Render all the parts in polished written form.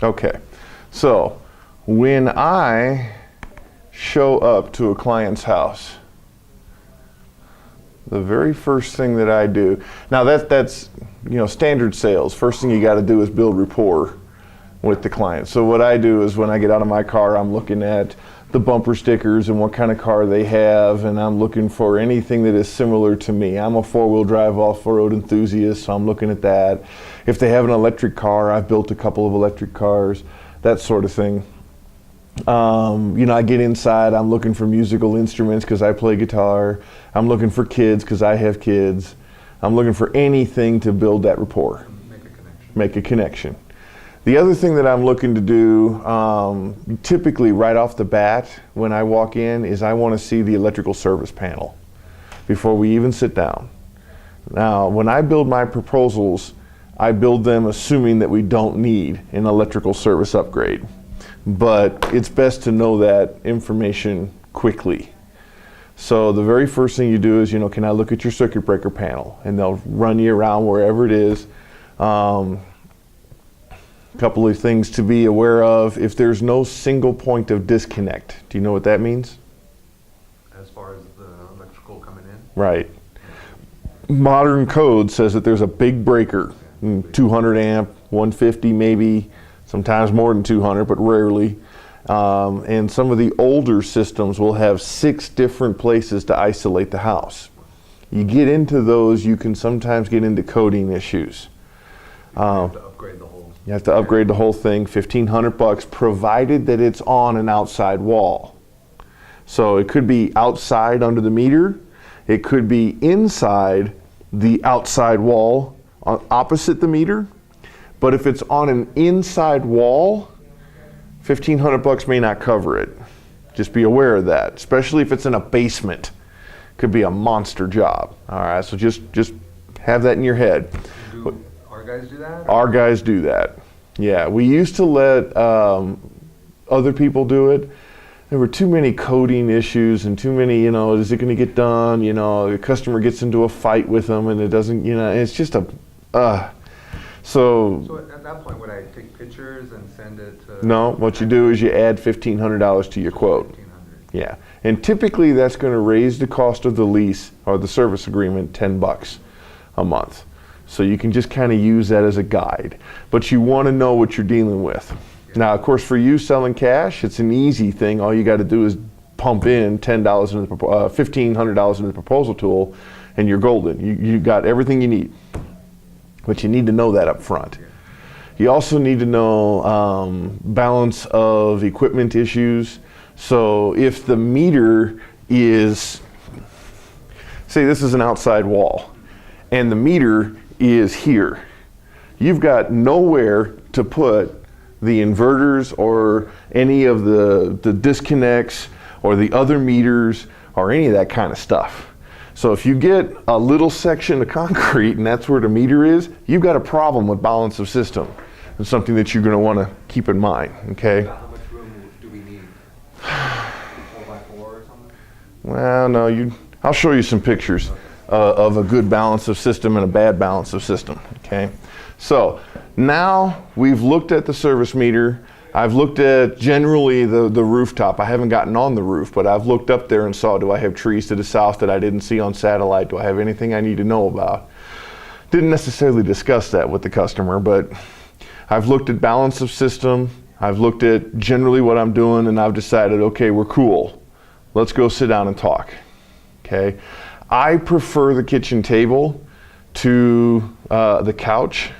Okay, so when I show up to a client's house, the very first thing that I do, now that's standard sales. First thing you got to do is build rapport with the client. So what I do is when I get out of my car, I'm looking at the bumper stickers and what kind of car they have, and I'm looking for anything that is similar to me. I'm a four-wheel drive off-road enthusiast, so I'm looking at that. If they have an electric car, I've built a couple of electric cars, that sort of thing. I get inside, I'm looking for musical instruments because I play guitar. I'm looking for kids because I have kids. I'm looking for anything to build that rapport. Make a connection. The other thing that I'm looking to do, typically right off the bat when I walk in, is I want to see the electrical service panel before we even sit down. Now, when I build my proposals, I build them assuming that we don't need an electrical service upgrade. But it's best to know that information quickly. So the very first thing you do is, can I look at your circuit breaker panel? And they'll run you around wherever it is. Couple of things to be aware of. If there's no single point of disconnect, do you know what that means? As far as the electrical coming in? Right. Modern code says that there's a big breaker, 200 amp, 150 maybe, sometimes more than 200, but rarely. And some of the older systems will have 6 different places to isolate the house. You get into those, you can sometimes get into coding issues. You have to upgrade the whole. You have to upgrade the whole thing, $1,500, provided that it's on an outside wall. So it could be outside under the meter. It could be inside the outside wall opposite the meter. But if it's on an inside wall, $1,500 may not cover it. Just be aware of that, especially if it's in a basement. Could be a monster job. All right, so just have that in your head. Our guys do that? Our guys do that. Yeah, we used to let other people do it. There were too many coding issues and too many, is it going to get done? The customer gets into a fight with them and it doesn't, it's just a, So at that point, would I take pictures and send it to? No, what you do is you add $1,500 to your quote. $1,500. Yeah, and typically that's going to raise the cost of the lease or the service agreement $10 a month. So you can just kind of use that as a guide, but you want to know what you're dealing with. Yeah. Now, of course, for you selling cash, it's an easy thing. All you got to do is pump in $1,500 into the proposal tool, and you're golden. You got everything you need, but you need to know that up front. Yeah. You also need to know balance of equipment issues. So if the meter is, say this is an outside wall, and the meter is here, you've got nowhere to put the inverters or any of the disconnects or the other meters or any of that kind of stuff. So if you get a little section of concrete and that's where the meter is, you've got a problem with balance of system. It's something that you're going to want to keep in mind, okay? How much room do we need? 4x4 or something? Well, no, I'll show you some pictures of a good balance of system and a bad balance of system, okay? So now we've looked at the service meter. I've looked at generally the rooftop. I haven't gotten on the roof, but I've looked up there and saw, do I have trees to the south that I didn't see on satellite? Do I have anything I need to know about? Didn't necessarily discuss that with the customer, but I've looked at balance of system. I've looked at generally what I'm doing, and I've decided, okay, we're cool. Let's go sit down and talk, okay? I prefer the kitchen table to the couch.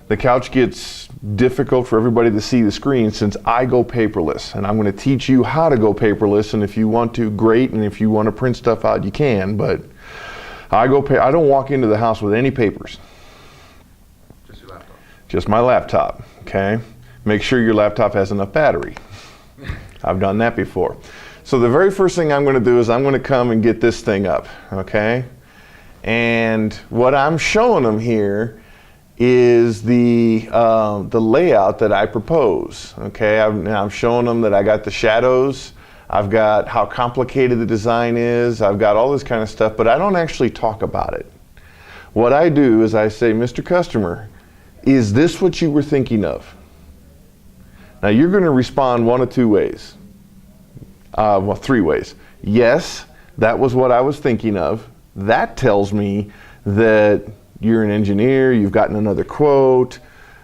The couch gets difficult for everybody to see the screen since I go paperless, and I'm going to teach you how to go paperless, and if you want to, great, and if you want to print stuff out, you can, but I don't walk into the house with any papers. Just your laptop? Just my laptop, okay? Make sure your laptop has enough battery. I've done that before. So the very first thing I'm going to do is I'm going to come and get this thing up, okay? And what I'm showing them here is the layout that I propose, okay? I'm showing them that I got the shadows, I've got how complicated the design is, I've got all this kind of stuff, but I don't actually talk about it. What I do is I say, Mr. Customer, is this what you were thinking of? Now you're going to respond one of two ways. Well, three ways. Yes, that was what I was thinking of. That tells me that you're an engineer, you've gotten another quote,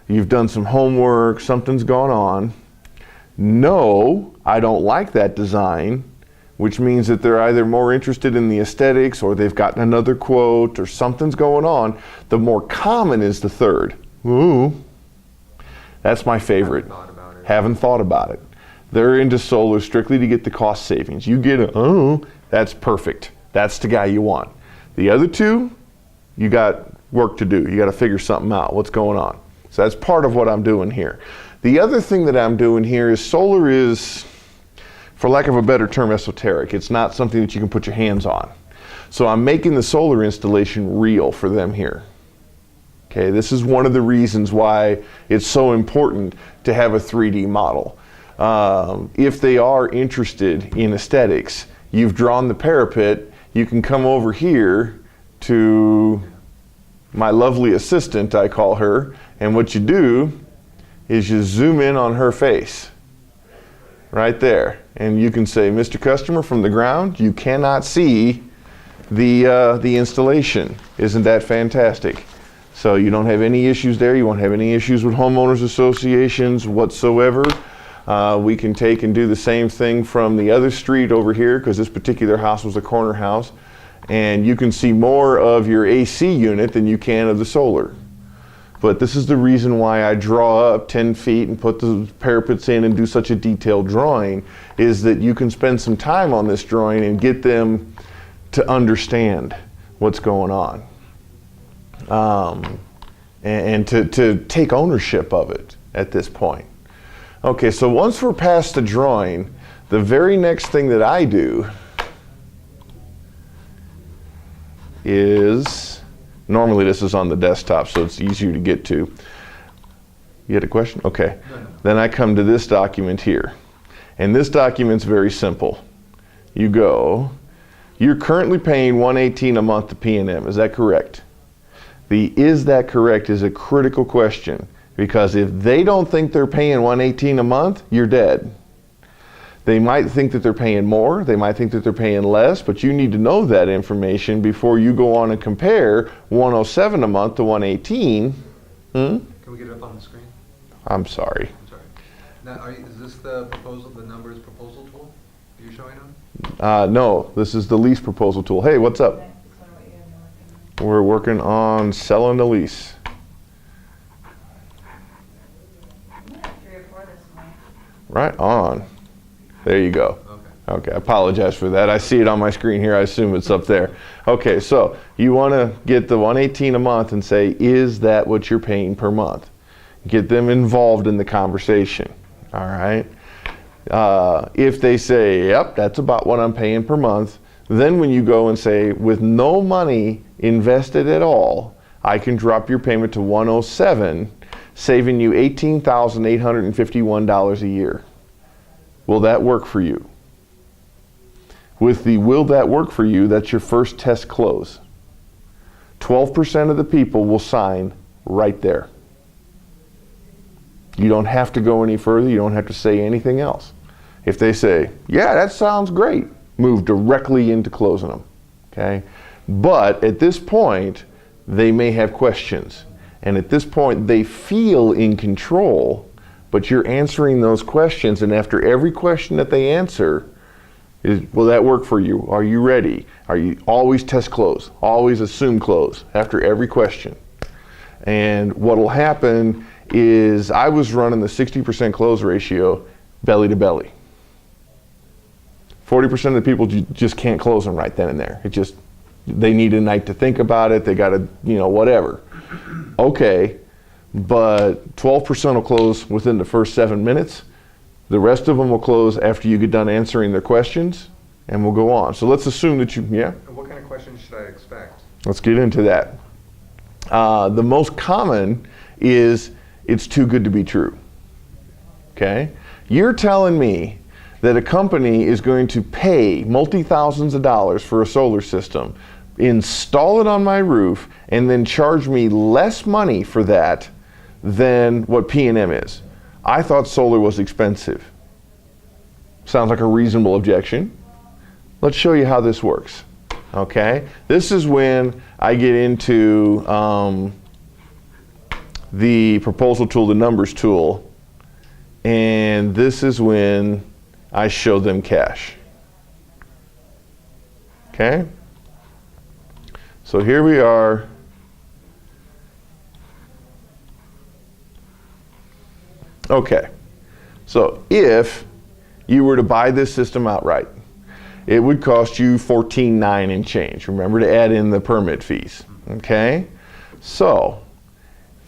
you've done some homework, something's gone on. No, I don't like that design, which means that they're either more interested in the aesthetics or they've gotten another quote or something's going on. The more common is the third. Ooh, that's my favorite. Haven't thought about it. They're into solar strictly to get the cost savings. You get a, oh, that's perfect. That's the guy you want. The other two, you got work to do. You got to figure something out, what's going on. So that's part of what I'm doing here. The other thing that I'm doing here is solar is, for lack of a better term, esoteric. It's not something that you can put your hands on. So I'm making the solar installation real for them here. Okay, this is one of the reasons why it's so important to have a 3D model. If they are interested in aesthetics, you've drawn the parapet, you can come over here to my lovely assistant, I call her, and what you do is you zoom in on her face, right there. And you can say, Mr. Customer, from the ground, you cannot see the installation. Isn't that fantastic? So you don't have any issues there. You won't have any issues with homeowners associations whatsoever. We can take and do the same thing from the other street over here, because this particular house was a corner house, and you can see more of your AC unit than you can of the solar. But this is the reason why I draw up 10 feet and put the parapets in and do such a detailed drawing, is that you can spend some time on this drawing and get them to understand what's going on. And to take ownership of it at this point. Okay, so once we're past the drawing, the very next thing that I do is, normally this is on the desktop, so it's easier to get to. You had a question? Okay. No. Then I come to this document here. And this document's very simple. You go, you're currently paying $118 a month to P&M, is that correct? The is that correct is a critical question, because if they don't think they're paying $118 a month, you're dead. They might think that they're paying more, they might think that they're paying less, but you need to know that information before you go on and compare $107 a month to $118. Can we get it up on the screen? I'm sorry. I'm sorry. Now, is this the proposal, the numbers proposal tool you're showing on? No, this is the lease proposal tool. Hey, what's up? We're working on selling the lease. Right on. There you go. Okay, I apologize for that. I see it on my screen here. I assume it's up there. Okay, so you want to get the $118 a month and say, is that what you're paying per month? Get them involved in the conversation. All right. If they say, yep, that's about what I'm paying per month, then when you go and say, with no money invested at all, I can drop your payment to $107, saving you $18,851 a year. Will that work for you? With the will that work for you, that's your first test close. 12% of the people will sign right there. You don't have to go any further. You don't have to say anything else. If they say, yeah, that sounds great, move directly into closing them. Okay? But at this point, they may have questions. And at this point, they feel in control, but you're answering those questions. And after every question that they answer, will that work for you? Are you ready? Are you always test close? Always assume close after every question. And what will happen is I was running the 60% close ratio belly to belly. 40% of the people just can't close them right then and there. It just, they need a night to think about it. They got to, whatever. Okay, but 12% will close within the first 7 minutes. The rest of them will close after you get done answering their questions, and we'll go on. So let's assume that yeah? What kind of questions should I expect? Let's get into that. The most common is, it's too good to be true. Okay? You're telling me that a company is going to pay multi-thousands of dollars for a solar system, install it on my roof, and then charge me less money for that than what P&M is. I thought solar was expensive. Sounds like a reasonable objection. Let's show you how this works. Okay, this is when I get into the proposal tool, the numbers tool, and this is when I show them cash. Okay, so here we are. Okay, so if you were to buy this system outright, it would cost you $14,900 and change. Remember to add in the permit fees. Okay, so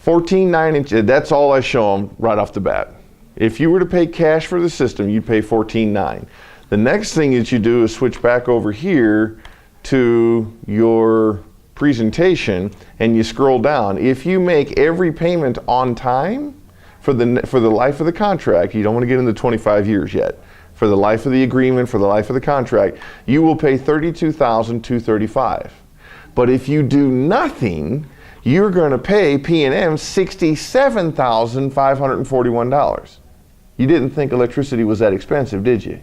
$14,900 and that's all I show them right off the bat. If you were to pay cash for the system, you'd pay $14,900. The next thing that you do is switch back over here to your presentation and you scroll down. If you make every payment on time for the life of the contract, you don't want to get into 25 years yet. For the life of the agreement, for the life of the contract, you will pay $32,235. But if you do nothing, you're going to pay P&M $67,541. You didn't think electricity was that expensive, did you?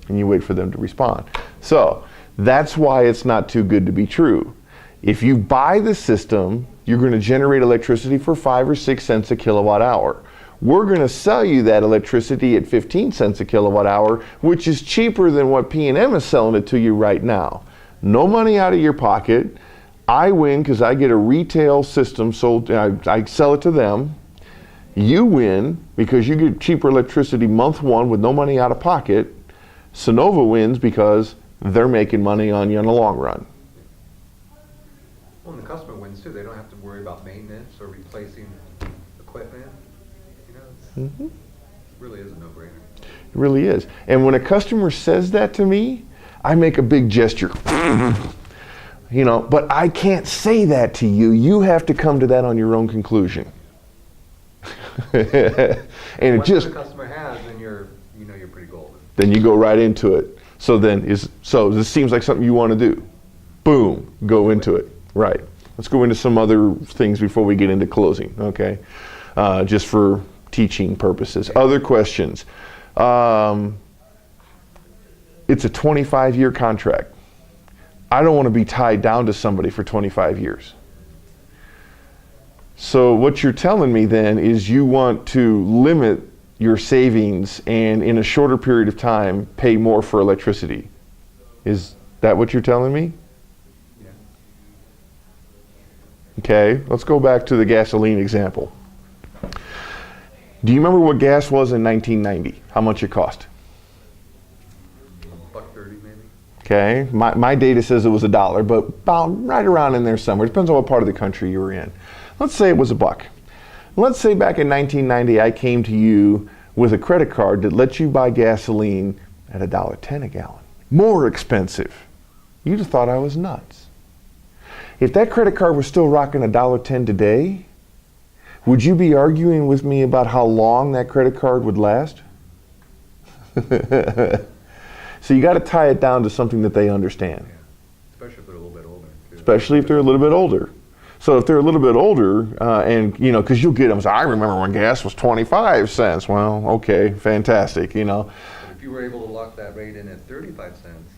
And you wait for them to respond. So that's why it's not too good to be true. If you buy the system, you're going to generate electricity for 5 or 6 cents a kilowatt hour. We're going to sell you that electricity at 15 cents a kilowatt hour, which is cheaper than what P&M is selling it to you right now. No money out of your pocket. I win because I get a retail system sold. I sell it to them. You win because you get cheaper electricity month one with no money out of pocket. Sunnova wins because they're making money on you in the long run. Well, and the customer wins too. They don't have to worry about maintenance or replacing equipment. You know, it really is a no-brainer. It really is. And when a customer says that to me, I make a big gesture. You know, but I can't say that to you. You have to come to that on your own conclusion. And Once the customer has, then you're pretty golden. Then you go right into it. So this seems like something you want to do. Boom, go into it. Right. Let's go into some other things before we get into closing. Okay, just for teaching purposes. Other questions? It's a 25-year contract. I don't want to be tied down to somebody for 25 years. So what you're telling me then is you want to limit your savings and in a shorter period of time pay more for electricity. Is that what you're telling me? Yeah. Okay, let's go back to the gasoline example. Do you remember what gas was in 1990? How much it cost? $1.30 maybe. Okay, my data says it was $1, but about right around in there somewhere. It depends on what part of the country you were in. Let's say it was $1. Let's say back in 1990 I came to you with a credit card that lets you buy gasoline at $1.10 a gallon. More expensive. You'd have thought I was nuts. If that credit card was still rocking $1.10 today, would you be arguing with me about how long that credit card would last? So you got to tie it down to something that they understand. Yeah. Especially if they're a little bit older. Too. Especially if they're a little bit older. So if they're a little bit older, and you know, because you'll get them, so I remember when gas was 25 cents. Well, okay, fantastic, you know. But if you were able to lock that rate in at 35 cents,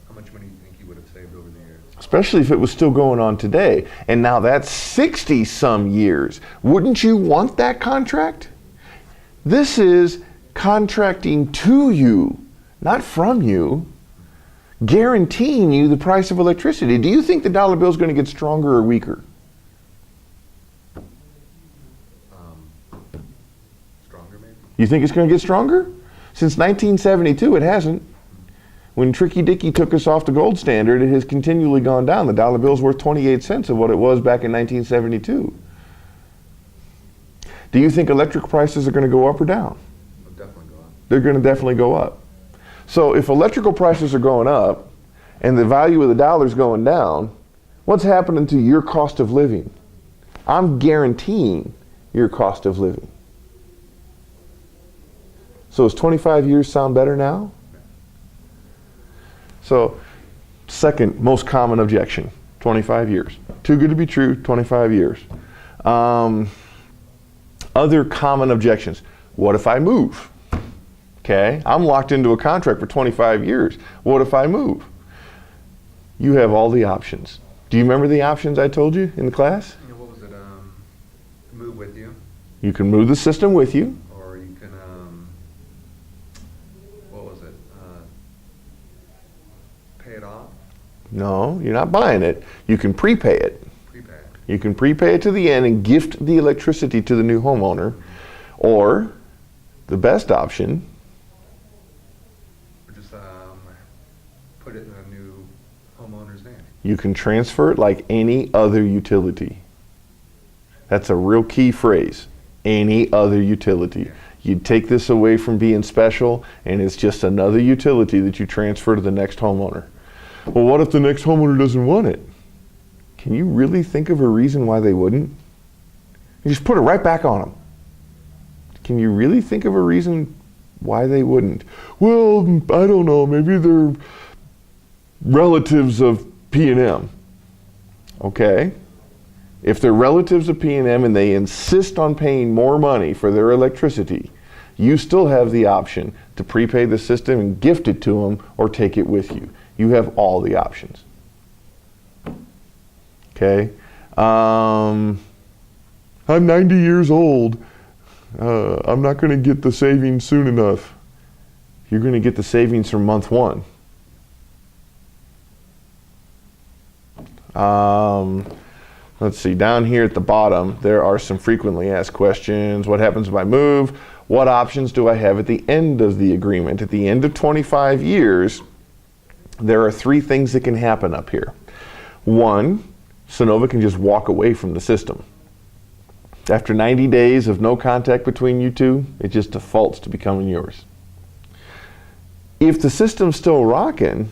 how much money do you think you would have saved over the years? Especially if it was still going on today. And now that's 60 some years. Wouldn't you want that contract? This is contracting to you, not from you, guaranteeing you the price of electricity. Do you think the dollar bill is going to get stronger or weaker? Stronger maybe? You think it's going to get stronger? Since 1972, it hasn't. When Tricky Dicky took us off the gold standard, it has continually gone down. The dollar bill is worth 28 cents of what it was back in 1972. Do you think electric prices are going to go up or down? It'll definitely go up. They're going to definitely go up. So if electrical prices are going up and the value of the dollar is going down, what's happening to your cost of living? I'm guaranteeing your cost of living. So does 25 years sound better now? So, second most common objection, 25 years. Too good to be true, 25 years. Other common objections. What if I move? Okay, I'm locked into a contract for 25 years. What if I move? You have all the options. Do you remember the options I told you in the class? You know, what was it? Move with you, You can move the system with you. or you can, what was it? Pay it off, No, you're not buying it. You can prepay it. prepay it. You can prepay it to the end and gift the electricity to the new homeowner. Or the best option, Or just put it in a new homeowner's name. you can transfer it like any other utility. That's a real key phrase. Any other utility. You take this away from being special, and it's just another utility that you transfer to the next homeowner. Well, what if the next homeowner doesn't want it? Can you really think of a reason why they wouldn't? You just put it right back on them. Can you really think of a reason why they wouldn't? Well, I don't know. Maybe they're relatives of P&M. Okay. If they're relatives of P&M and they insist on paying more money for their electricity, you still have the option to prepay the system and gift it to them or take it with you. You have all the options. Okay. I'm 90 years old. I'm not going to get the savings soon enough. You're going to get the savings from month one. Let's see, down here at the bottom, there are some frequently asked questions. What happens if I move? What options do I have at the end of the agreement? At the end of 25 years, there are 3 things that can happen up here. 1, Sunnova can just walk away from the system. After 90 days of no contact between you two, it just defaults to becoming yours. If the system's still rocking,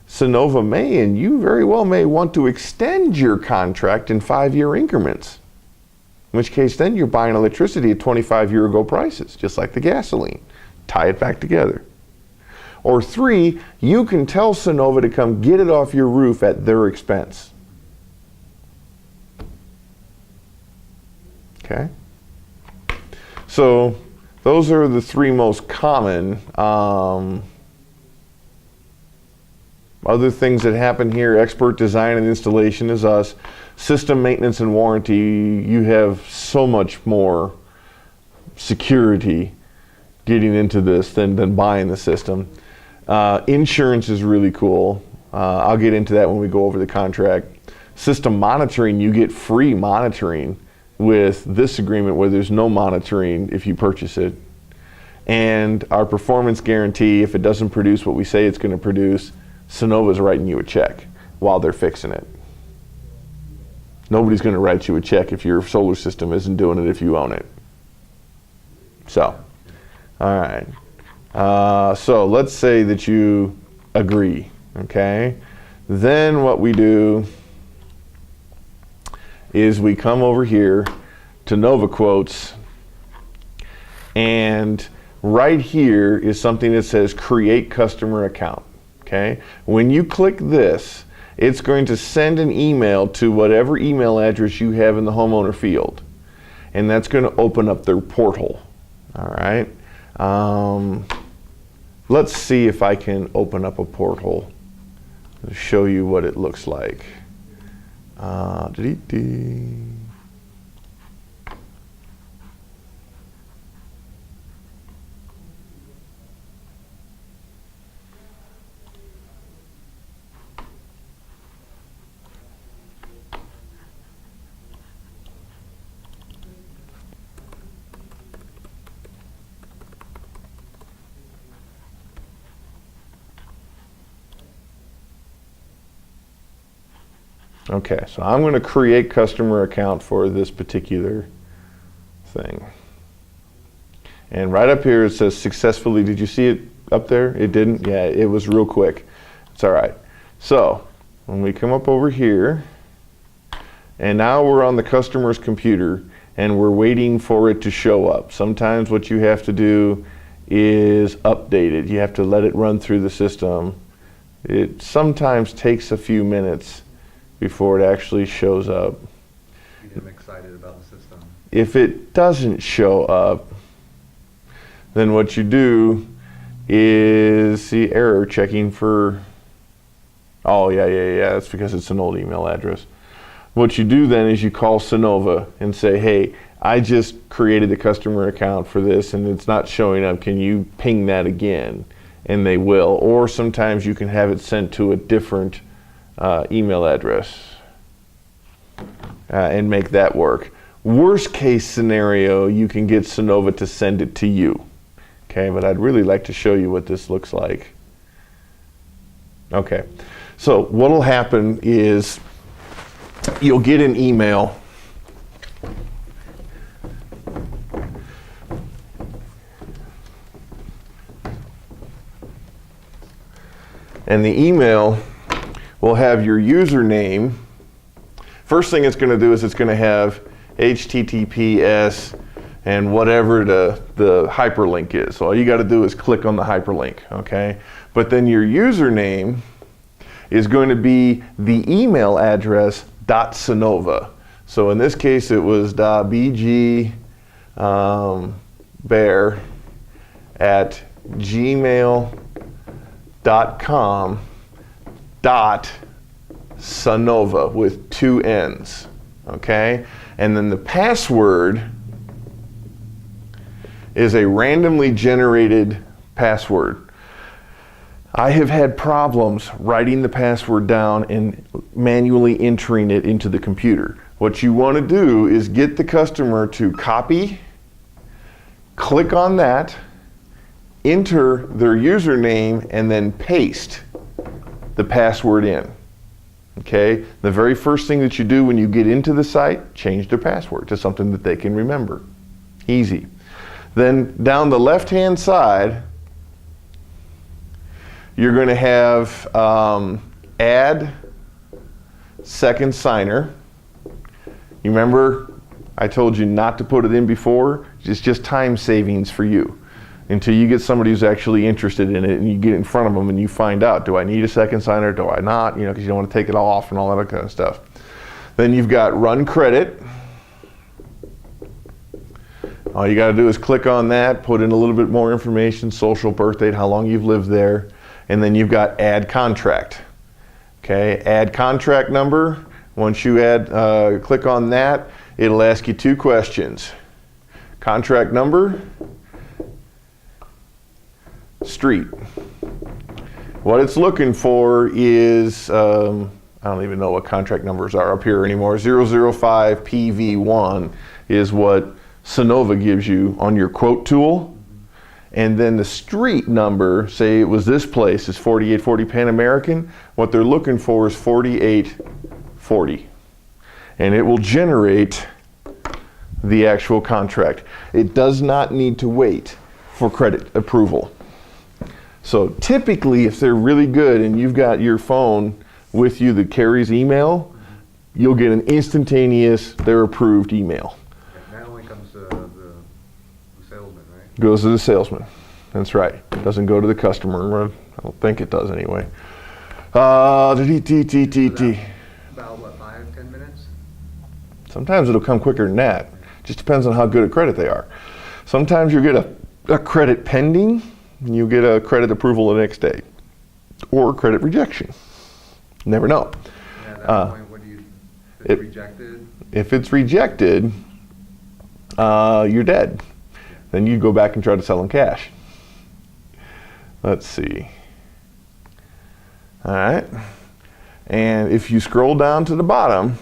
Sunnova may, and you very well may, want to extend your contract in 5-year increments. In which case, then you're buying electricity at 25-year-ago prices, just like the gasoline. Tie it back together. Or 3, you can tell Sunnova to come get it off your roof at their expense. Okay? So, those are the 3 most common. Other things that happen here: expert design and installation is us. System maintenance and warranty, you have so much more security getting into this than buying the system. Insurance is really cool. I'll get into that when we go over the contract. System monitoring, you get free monitoring with this agreement where there's no monitoring if you purchase it. And our performance guarantee, if it doesn't produce what we say it's going to produce, Sunnova's writing you a check while they're fixing it. Nobody's going to write you a check if your solar system isn't doing it if you own it. So, all right. So let's say that you agree, okay? Then what we do is we come over here to Nova Quotes, and right here is something that says create customer account. Okay? When you click this, it's going to send an email to whatever email address you have in the homeowner field. And that's going to open up their portal. All right? Let's see if I can open up a portal to show you what it looks like. Okay, so I'm going to create customer account for this particular thing. And right up here it says successfully. Did you see it up there? It didn't? Yeah, it was real quick. It's all right. So when we come up over here, and now we're on the customer's computer and we're waiting for it to show up. Sometimes what you have to do is update it. You have to let it run through the system. It sometimes takes a few minutes before it actually shows up. You get them excited about the system. if it doesn't show up, then what you do is see error checking for, oh yeah, that's because it's an old email address. What you do then is you call Sunnova and say, hey, I just created a customer account for this and it's not showing up. Can you ping that again? And they will. Or sometimes you can have it sent to a different email address and make that work. Worst case scenario, you can get Sunnova to send it to you. Okay, but I'd really like to show you what this looks like. Okay, so what'll happen is you'll get an email. And the email will have your username. First thing it's going to do is it's going to have HTTPS and whatever the hyperlink is. So all you got to do is click on the hyperlink, okay? But then your username is going to be the email address .Sunnova. So in this case it was .bg bear at gmail.com .Sunnova with 2 N's, okay? And then the password is a randomly generated password. I have had problems writing the password down and manually entering it into the computer. What you want to do is get the customer to copy, click on that, enter their username, and then paste the password in. Okay? The very first thing that you do when you get into the site, change their password to something that they can remember. Easy. Then down the left-hand side, you're going to have add second signer. You remember I told you not to put it in before? It's just time savings for you until you get somebody who's actually interested in it and you get in front of them and you find out, do I need a second signer, do I not? You know, because you don't want to take it off and all that kind of stuff. Then you've got run credit. All you got to do is click on that, put in a little bit more information, social, birth date, how long you've lived there, and then you've got add contract. Okay, add contract number. Once you click on that, it'll ask you 2 questions. Contract number, street. What it's looking for is, I don't even know what contract numbers are up here anymore. 005 PV1 is what Sunnova gives you on your quote tool. And then the street number, say it was this place, is 4840 Pan American. What they're looking for is 4840. And it will generate the actual contract. It does not need to wait for credit approval. So typically, if they're really good and you've got your phone with you that carries email, you'll get an instantaneous, they're approved email. That only comes to the salesman, right? Goes to the salesman. That's right. It doesn't go to the customer. I don't think it does anyway. About what, 5-10 minutes? Sometimes it'll come quicker than that. Just depends on how good at credit they are. Sometimes you get a credit pending, and you get a credit approval the next day, or credit rejection. Never know. And at that point, what do you? If it's rejected. If it's rejected, you're dead. Then you go back and try to sell them cash. Let's see. All right. And if you scroll down to the bottom,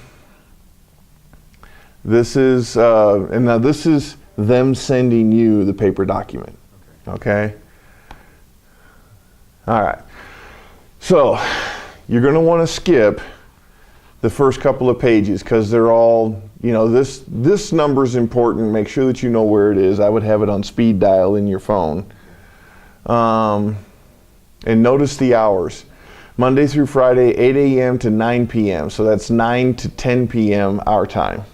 this is, and now this is them sending you the paper document. Okay? All right. So you're going to want to skip the first couple of pages because they're all, you know, this number is important. Make sure that you know where it is. I would have it on speed dial in your phone. And notice the hours. Monday through Friday, 8 a.m. to 9 p.m. So that's 9 to 10 p.m. our time.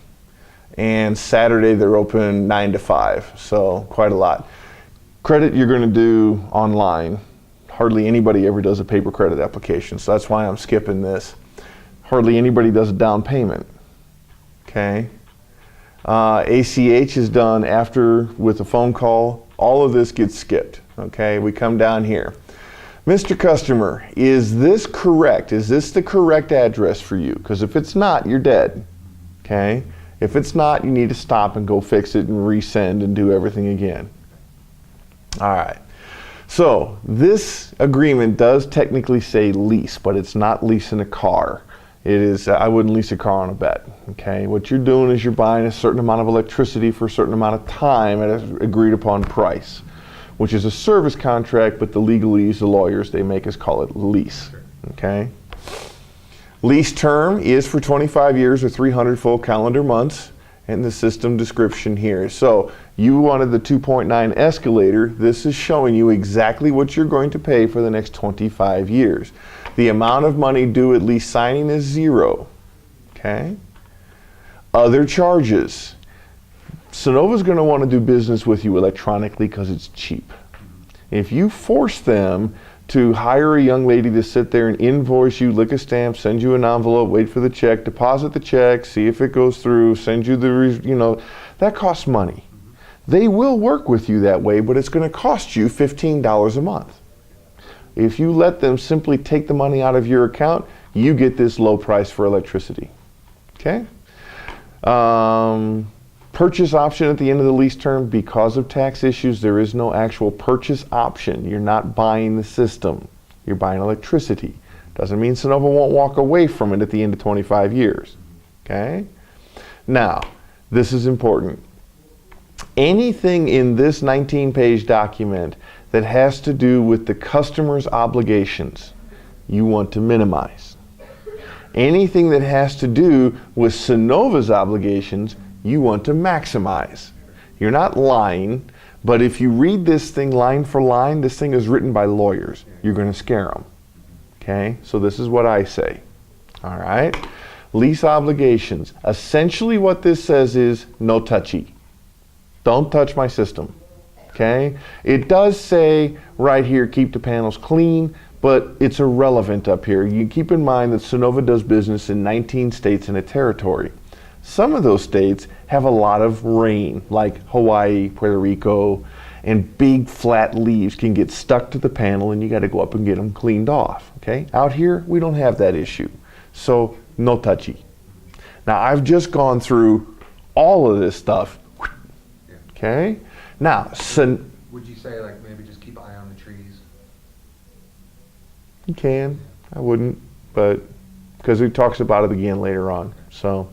And Saturday they're open 9 to 5. So quite a lot. Credit you're going to do online. Hardly anybody ever does a paper credit application. So that's why I'm skipping this. Hardly anybody does a down payment. Okay. ACH is done after with a phone call. All of this gets skipped. Okay, we come down here. Mr. Customer, is this correct? Is this the correct address for you? Because if it's not, you're dead. Okay? If it's not, you need to stop and go fix it and resend and do everything again. All right. So this agreement does technically say lease, but it's not leasing a car. It is, I wouldn't lease a car on a bet. Okay? What you're doing is you're buying a certain amount of electricity for a certain amount of time at an agreed upon price, which is a service contract, but the legalese, the lawyers, they make us call it lease. Okay? Lease term is for 25 years or 300 full calendar months, and the system description here. So you wanted the 2.9 escalator. This is showing you exactly what you're going to pay for the next 25 years. The amount of money due at lease signing is 0. Okay? Other charges. Sunnova's going to want to do business with you electronically because it's cheap. If you force them to hire a young lady to sit there and invoice you, lick a stamp, send you an envelope, wait for the check, deposit the check, see if it goes through, send you the, that costs money. They will work with you that way, but it's going to cost you $15 a month. If you let them simply take the money out of your account, you get this low price for electricity. Okay? Purchase option at the end of the lease term. Because of tax issues, there is no actual purchase option. You're not buying the system. You're buying electricity. Doesn't mean Sunnova won't walk away from it at the end of 25 years. Okay? Now, this is important. Anything in this 19-page document that has to do with the customer's obligations, you want to minimize. Anything that has to do with Sunnova's obligations, you want to maximize. You're not lying, but if you read this thing line for line, this thing is written by lawyers. You're going to scare them. Okay? So this is what I say. All right? Lease obligations. Essentially what this says is no touchy. Don't touch my system. Okay? It does say right here, keep the panels clean, but it's irrelevant up here. You keep in mind that Sunnova does business in 19 states and a territory. Some of those states have a lot of rain, like Hawaii, Puerto Rico, and big flat leaves can get stuck to the panel and you got to go up and get them cleaned off. Okay? Out here, we don't have that issue. So, no touchy. Now, I've just gone through all of this stuff. Okay? Now, would you say like maybe just keep an eye on the trees? You can. I wouldn't, but because it talks about it again later on. So,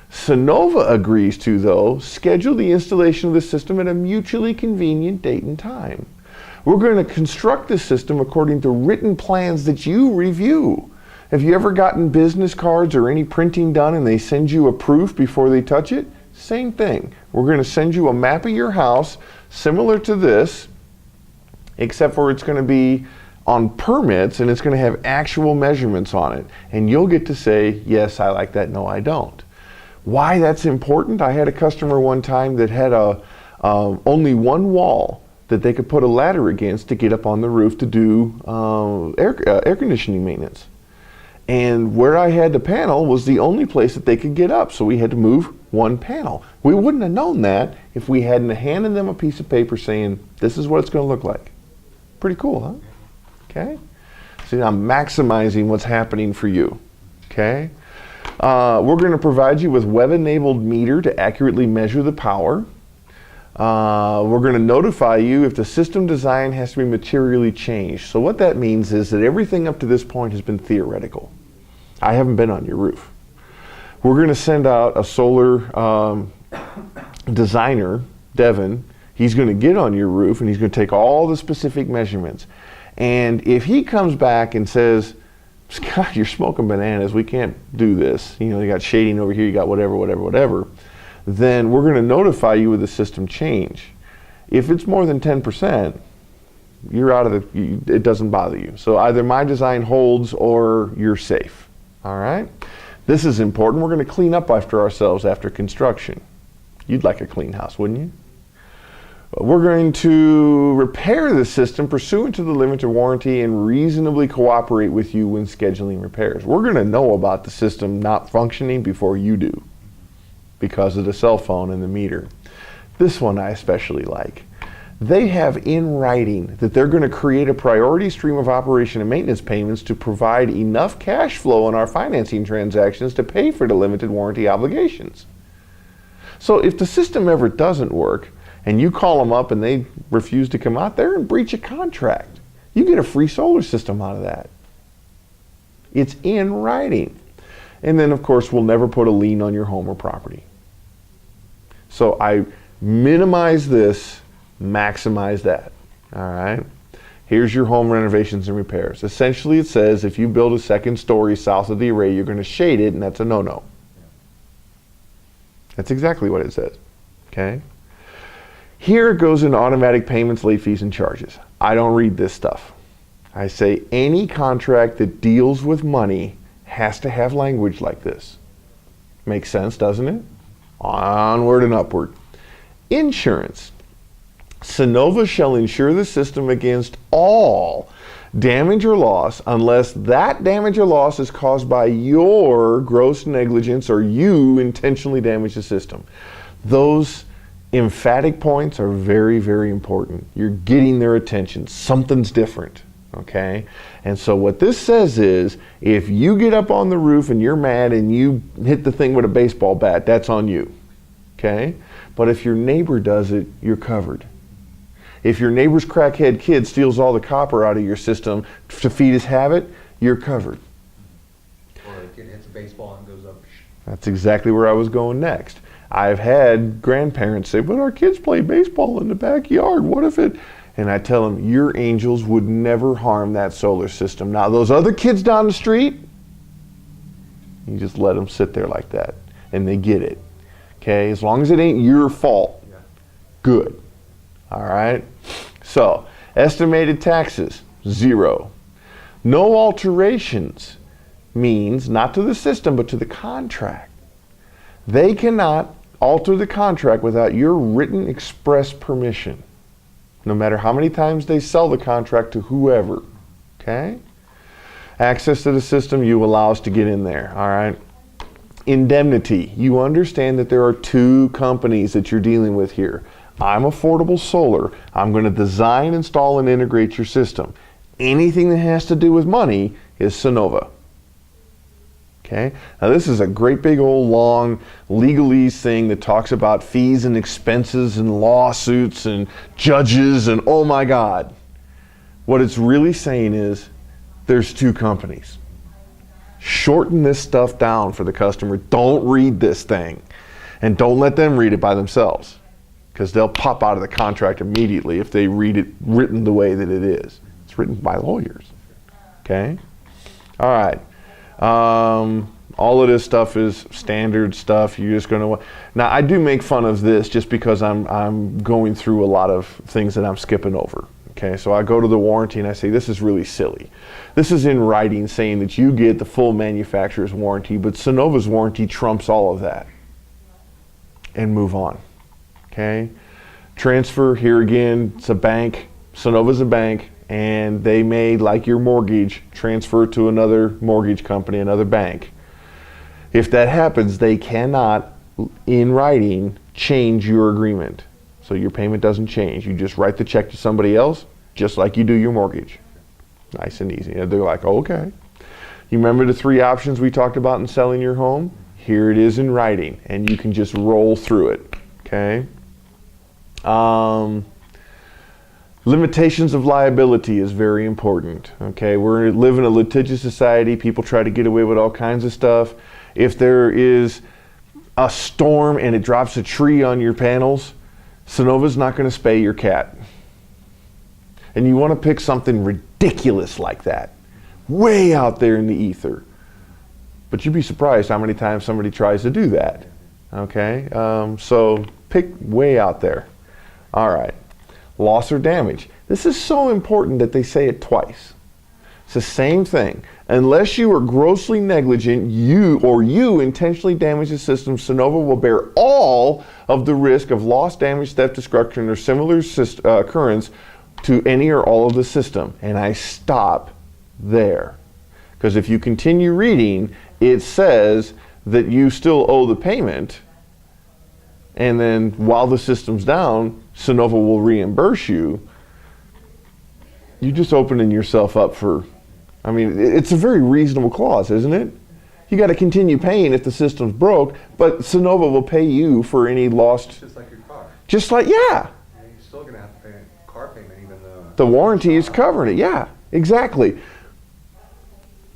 Sunnova agrees to, though, schedule the installation of the system at a mutually convenient date and time. We're going to construct the system according to written plans that you review. Have you ever gotten business cards or any printing done and they send you a proof before they touch it? Same thing. We're going to send you a map of your house similar to this, except for it's going to be on permits and it's going to have actual measurements on it. And you'll get to say, yes, I like that, no, I don't. Why that's important? I had a customer one time that had only one wall that they could put a ladder against to get up on the roof to do air conditioning maintenance. And where I had the panel was the only place that they could get up, so we had to move one panel. We wouldn't have known that if we hadn't handed them a piece of paper saying, this is what it's going to look like. Pretty cool, huh? Okay? See, I'm maximizing what's happening for you. Okay? We're going to provide you with web-enabled meter to accurately measure the power. We're going to notify you if the system design has to be materially changed. So what that means is that everything up to this point has been theoretical. I haven't been on your roof. We're going to send out a solar designer, Devin. He's going to get on your roof and he's going to take all the specific measurements. And if he comes back and says, Scott, you're smoking bananas, we can't do this. You got shading over here, you got whatever. Then we're going to notify you with a system change. If it's more than 10%, you're out of it doesn't bother you. So either my design holds or you're safe. All right? This is important. We're going to clean up after ourselves after construction. You'd like a clean house, wouldn't you? We're going to repair the system pursuant to the limited warranty and reasonably cooperate with you when scheduling repairs. We're going to know about the system not functioning before you do. because of the cell phone and the meter. This one I especially like. They have in writing that they're going to create a priority stream of operation and maintenance payments to provide enough cash flow in our financing transactions to pay for the limited warranty obligations. So if the system ever doesn't work and you call them up and they refuse to come out, they're in breach of contract. You get a free solar system out of that. It's in writing. And then of course we'll never put a lien on your home or property. So I minimize this, maximize that. All right. Here's your home renovations and repairs. Essentially it says if you build a second story south of the array, you're going to shade it, and that's a no-no. That's exactly what it says. Okay. Here it goes into automatic payments, late fees, and charges. I don't read this stuff. I say any contract that deals with money has to have language like this. Makes sense, doesn't it? Onward and upward. Insurance. Sunnova shall insure the system against all damage or loss unless that damage or loss is caused by your gross negligence or you intentionally damage the system. Those emphatic points are very, very important. You're getting their attention. Something's different. Okay? And so what this says is, if you get up on the roof and you're mad and you hit the thing with a baseball bat, that's on you. Okay? But if your neighbor does it, you're covered. If your neighbor's crackhead kid steals all the copper out of your system to feed his habit, you're covered. Or a kid hits a baseball and goes up. That's exactly where I was going next. I've had grandparents say, but our kids play baseball in the backyard. What if it... And I tell them, your angels would never harm that solar system. Now, those other kids down the street, you just let them sit there like that. And they get it. Okay? As long as it ain't your fault. Yeah. Good. All right? So, estimated taxes, 0. No alterations means not to the system, but to the contract. They cannot alter the contract without your written express permission, no matter how many times they sell the contract to whoever. Okay? Access to the system, you allow us to get in there. All right? Indemnity. You understand that there are 2 companies that you're dealing with here. I'm Affordable Solar. I'm going to design, install, and integrate your system. Anything that has to do with money is Sunnova. Okay? Now this is a great big old long legalese thing that talks about fees and expenses and lawsuits and judges and oh my God. What it's really saying is there's 2 companies. Shorten this stuff down for the customer. Don't read this thing. And don't let them read it by themselves, because they'll pop out of the contract immediately if they read it written the way that it is. It's written by lawyers. Okay? All right. All of this stuff is standard stuff. You're just going to... Now, I do make fun of this just because I'm going through a lot of things that I'm skipping over. Okay, so I go to the warranty and I say, this is really silly. This is in writing saying that you get the full manufacturer's warranty, but Sunnova's warranty trumps all of that. And move on. Okay? Transfer, here again, it's a bank. Sunnova's a bank. And they may, like your mortgage, transfer to another mortgage company, another bank. If that happens, they cannot, in writing, change your agreement. So your payment doesn't change. You just write the check to somebody else, just like you do your mortgage. Nice and easy. And they're like, okay. You remember the 3 options we talked about in selling your home? Here it is in writing, and you can just roll through it. Okay? Limitations of liability is very important. Okay, we live in a litigious society. People try to get away with all kinds of stuff. If there is a storm and it drops a tree on your panels, Sunnova's not going to spay your cat. And you want to pick something ridiculous like that, way out there in the ether. But you'd be surprised how many times somebody tries to do that. Okay, so pick way out there. All right. Loss or damage. This is so important that they say it twice. It's the same thing. Unless you are grossly negligent, you intentionally damage the system, Sunnova will bear all of the risk of loss, damage, theft, destruction, or similar occurrence to any or all of the system. And I stop there. Because if you continue reading, it says that you still owe the payment, and then while the system's down, Sunnova will reimburse you. You're just opening yourself up for, I mean, it's a very reasonable clause, isn't it? You got to continue paying if the system's broke, but Sunnova will pay you for any lost. Just like your car. Just like, yeah. You're still going to have to pay a car payment even though. The warranty is covering it. Yeah, exactly.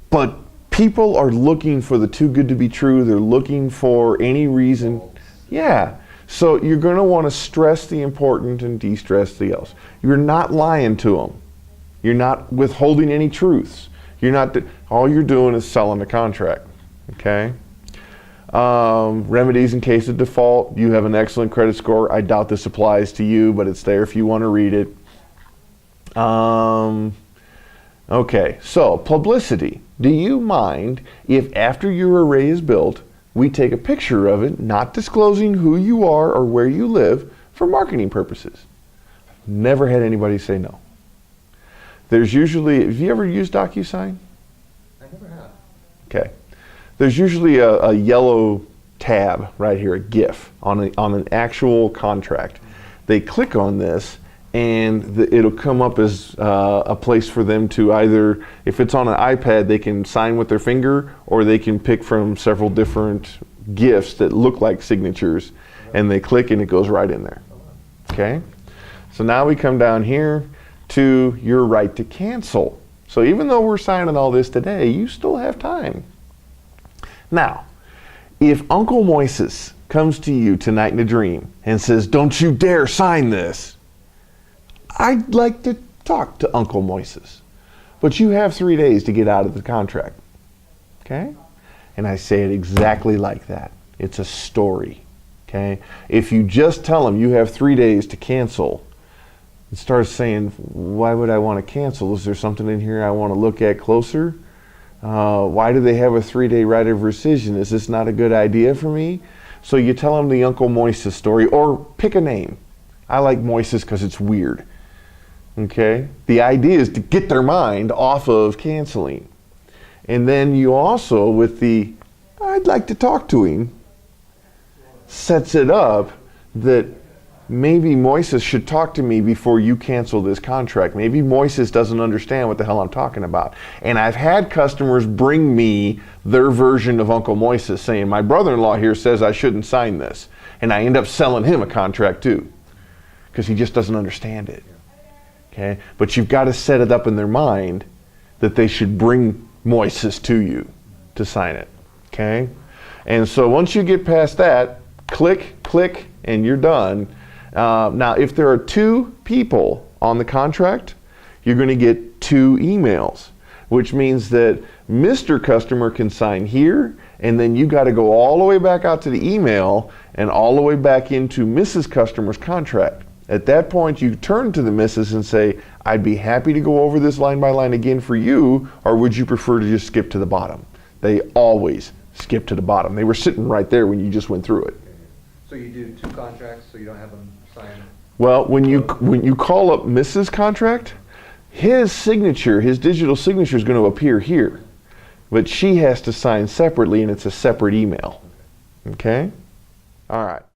But people are looking for the too good to be true. They're looking for any reason. Yeah. So you're going to want to stress the important and de-stress the else. You're not lying to them. You're not withholding any truths. You're not. All you're doing is selling the contract. Okay. Remedies in case of default. You have an excellent credit score. I doubt this applies to you, but it's there if you want to read it. Okay, so publicity. Do you mind if after your array is built, we take a picture of it, not disclosing who you are or where you live, for marketing purposes? Never had anybody say no. There's usually, have you ever used DocuSign? I never have. Okay. There's usually a yellow tab right here, a GIF, on an actual contract. They click on this, and it'll come up as a place for them to either, if it's on an iPad, they can sign with their finger, or they can pick from several different GIFs that look like signatures, and they click and it goes right in there. Okay? So now we come down here to your right to cancel. So even though we're signing all this today, you still have time. Now, if Uncle Moises comes to you tonight in a dream and says, "Don't you dare sign this," I'd like to talk to Uncle Moises. But you have 3 days to get out of the contract. Okay? And I say it exactly like that. It's a story. Okay? If you just tell him you have 3 days to cancel, it starts saying, why would I want to cancel? Is there something in here I want to look at closer? Why do they have a 3-day right of rescission? Is this not a good idea for me? So you tell them the Uncle Moises story, or pick a name. I like Moises because it's weird. Okay? The idea is to get their mind off of canceling. And then you also, with the, I'd like to talk to him, sets it up that maybe Moises should talk to me before you cancel this contract. Maybe Moises doesn't understand what the hell I'm talking about. And I've had customers bring me their version of Uncle Moises saying, my brother-in-law here says I shouldn't sign this. And I end up selling him a contract too, because he just doesn't understand it. Okay? But you've got to set it up in their mind that they should bring Moises to you to sign it. Okay? And so once you get past that, click, click, and you're done. Now, if there are 2 people on the contract, you're going to get 2 emails, which means that Mr. Customer can sign here, and then you got to go all the way back out to the email and all the way back into Mrs. Customer's contract. At that point, you turn to the Mrs. and say, I'd be happy to go over this line by line again for you, or would you prefer to just skip to the bottom? They always skip to the bottom. They were sitting right there when you just went through it. So you do 2 contracts, so you don't have them sign? Well, when you call up Mrs. Contract, his signature, his digital signature is going to appear here. But she has to sign separately, and it's a separate email. Okay? All right.